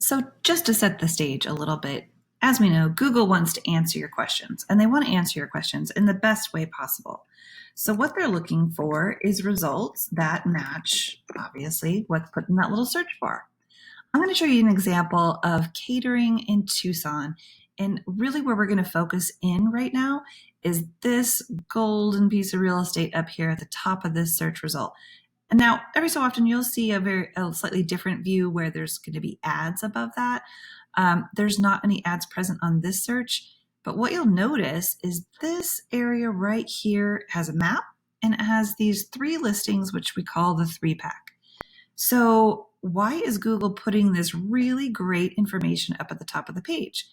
So, just to set the stage a little bit, as we know, Google wants to answer your questions, and they want to answer your questions in the best way possible. So, what they're looking for is results that match, obviously, what's put in that little search bar. I'm going to show you an example of catering in Tucson. And really, where we're going to focus in right now is this golden piece of real estate up here at the top of this search result. And now, every so often, you'll see a slightly different view where there's going to be ads above that. There's not any ads present on this search, but what you'll notice is this area right here has a map and it has these three listings, which we call the three pack. So why is Google putting this really great information up at the top of the page?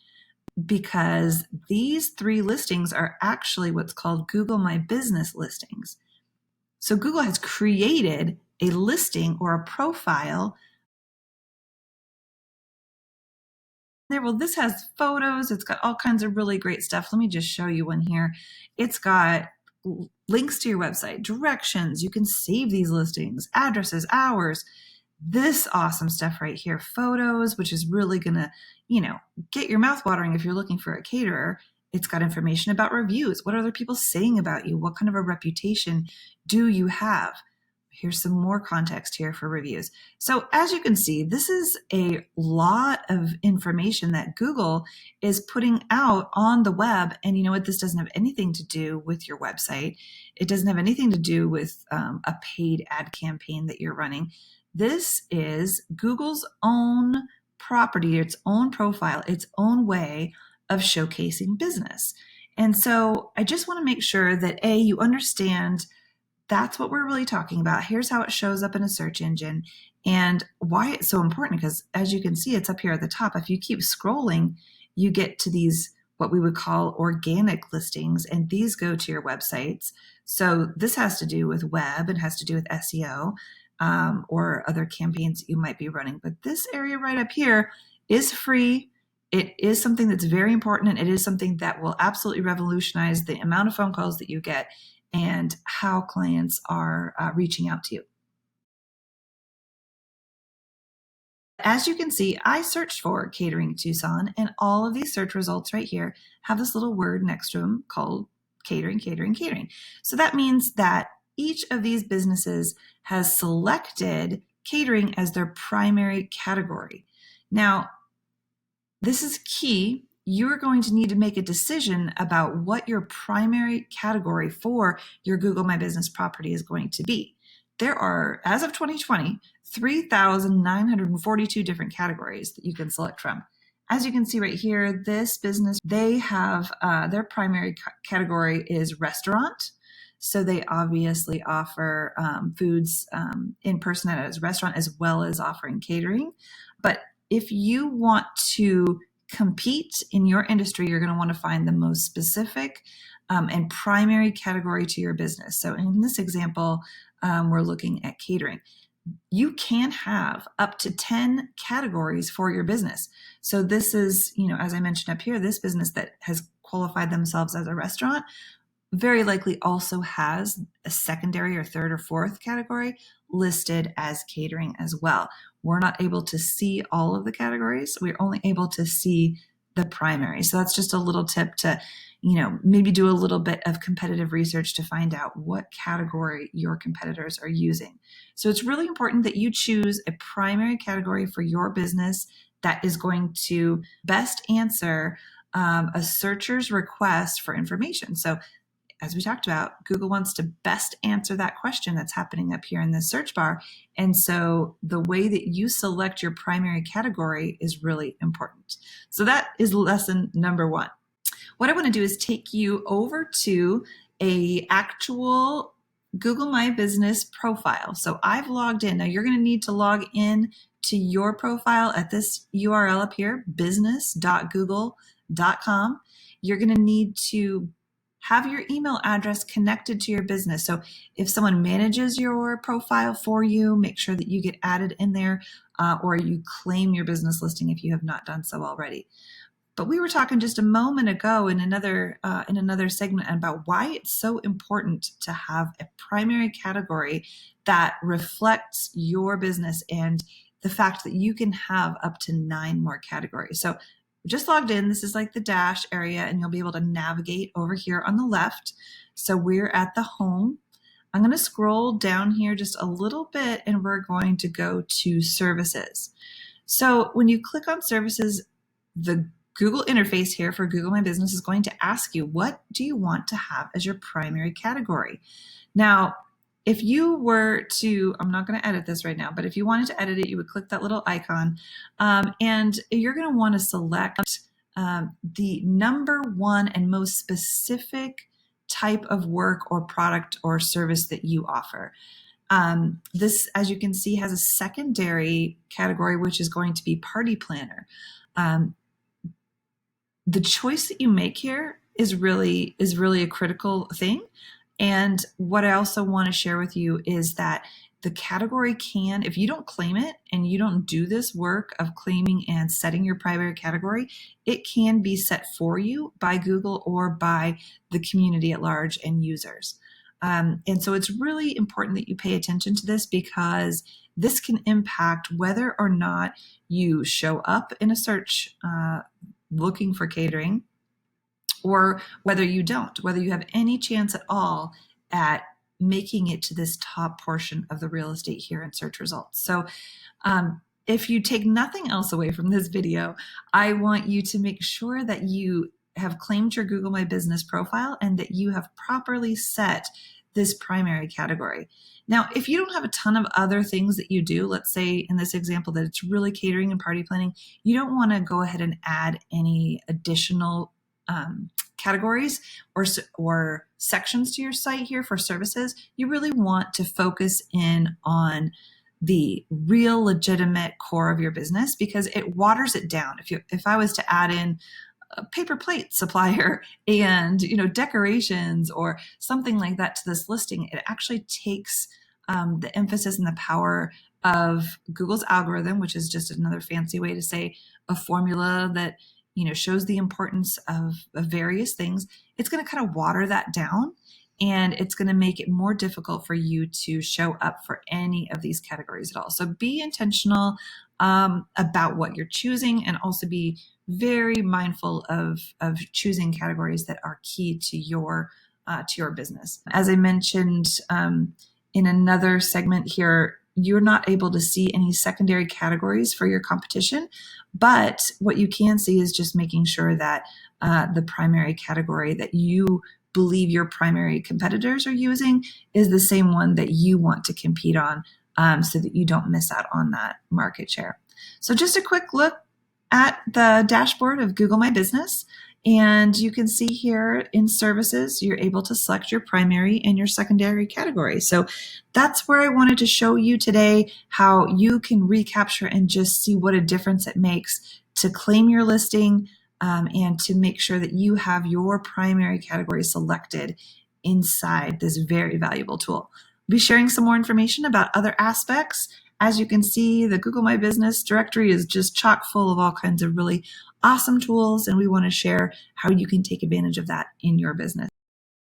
Because these three listings are actually what's called Google My Business listings. So Google has created a listing or a profile there. Well, this has photos. It's got all kinds of really great stuff. Let me just show you one here. It's got links to your website, directions. You can save these listings, addresses, hours, this awesome stuff right here, photos, which is really going to, get your mouth watering if you're looking for a caterer. It's got information about reviews. What are other people saying about you? What kind of a reputation do you have? Here's some more context here for reviews. So as you can see, this is a lot of information that Google is putting out on the web. And you know what? This doesn't have anything to do with your website. It doesn't have anything to do with a paid ad campaign that you're running. This is Google's own property, its own profile, its own way of showcasing business. And so I just want to make sure that you understand that's what we're really talking about. Here's how it shows up in a search engine and why it's so important, because as you can see, it's up here at the top. If you keep scrolling, you get to these, what we would call organic listings, and these go to your websites. So this has to do with web, it has to do with SEO or other campaigns that you might be running. But this area right up here is free. It is something that's very important, and it is something that will absolutely revolutionize the amount of phone calls that you get and how clients are reaching out to you. As you can see, I searched for catering Tucson, and all of these search results right here have this little word next to them called catering, catering, catering. So that means that each of these businesses has selected catering as their primary category. Now, this is key. You're going to need to make a decision about what your primary category for your Google My Business property is going to be. There are, as of 2020, 3,942 different categories that you can select from. As you can see right here, this business, they have their primary category is restaurant. So they obviously offer foods in person at a restaurant as well as offering catering. But if you want to compete in your industry, you're going to want to find the most specific and primary category to your business. So in this example, we're looking at catering. You can have up to 10 categories for your business. So this is, as I mentioned up here, this business that has qualified themselves as a restaurant very likely also has a secondary or third or fourth category listed as catering as well. We're not able to see all of the categories. We're only able to see the primary. So that's just a little tip to, maybe do a little bit of competitive research to find out what category your competitors are using. So it's really important that you choose a primary category for your business that is going to best answer a searcher's request for information. So as we talked about, Google wants to best answer that question that's happening up here in the search bar. And so the way that you select your primary category is really important. So that is lesson number one. What I want to do is take you over to a actual Google My Business profile. So I've logged in. Now you're going to need to log in to your profile at this URL up here, business.google.com. You're going to need to have your email address connected to your business. So if someone manages your profile for you, make sure that you get added in there or you claim your business listing if you have not done so already. But we were talking just a moment ago in another segment about why it's so important to have a primary category that reflects your business and the fact that you can have up to 9 more categories. So just logged in. This is like the dash area, and you'll be able to navigate over here on the left. So we're at the home. I'm going to scroll down here just a little bit, and we're going to go to services. So when you click on services, the Google interface here for Google My Business is going to ask you, what do you want to have as your primary category? Now, if you were to, I'm not going to edit this right now, but if you wanted to edit it, you would click that little icon, and you're going to want to select the number one and most specific type of work or product or service that you offer. This, as you can see, has a secondary category, which is going to be party planner. The choice that you make here is really a critical thing. And what I also want to share with you is that the category can, if you don't claim it and you don't do this work of claiming and setting your primary category, it can be set for you by Google or by the community at large and users. And so it's really important that you pay attention to this, because this can impact whether or not you show up in a search looking for catering, or whether you don't, whether you have any chance at all at making it to this top portion of the real estate here in search results. So if you take nothing else away from this video, I want you to make sure that you have claimed your Google My Business profile and that you have properly set this primary category. Now, if you don't have a ton of other things that you do, let's say in this example that it's really catering and party planning, you don't want to go ahead and add any additional categories or sections to your site here for services. You really want to focus in on the real legitimate core of your business, because it waters it down. If I was to add in a paper plate supplier and decorations or something like that to this listing, it actually takes the emphasis and the power of Google's algorithm, which is just another fancy way to say a formula that shows the importance of various things. It's going to kind of water that down, and it's going to make it more difficult for you to show up for any of these categories at all. So be intentional about what you're choosing, and also be very mindful of choosing categories that are key to your business. As I mentioned in another segment here, you're not able to see any secondary categories for your competition, but what you can see is just making sure that the primary category that you believe your primary competitors are using is the same one that you want to compete on, so that you don't miss out on that market share. So just a quick look at the dashboard of Google My Business. And you can see here in services, you're able to select your primary and your secondary category. So that's where I wanted to show you today how you can recapture and just see what a difference it makes to claim your listing and to make sure that you have your primary category selected inside this very valuable tool. I'll be sharing some more information about other aspects. As you can see, the Google My Business directory is just chock full of all kinds of really awesome tools, and we want to share how you can take advantage of that in your business.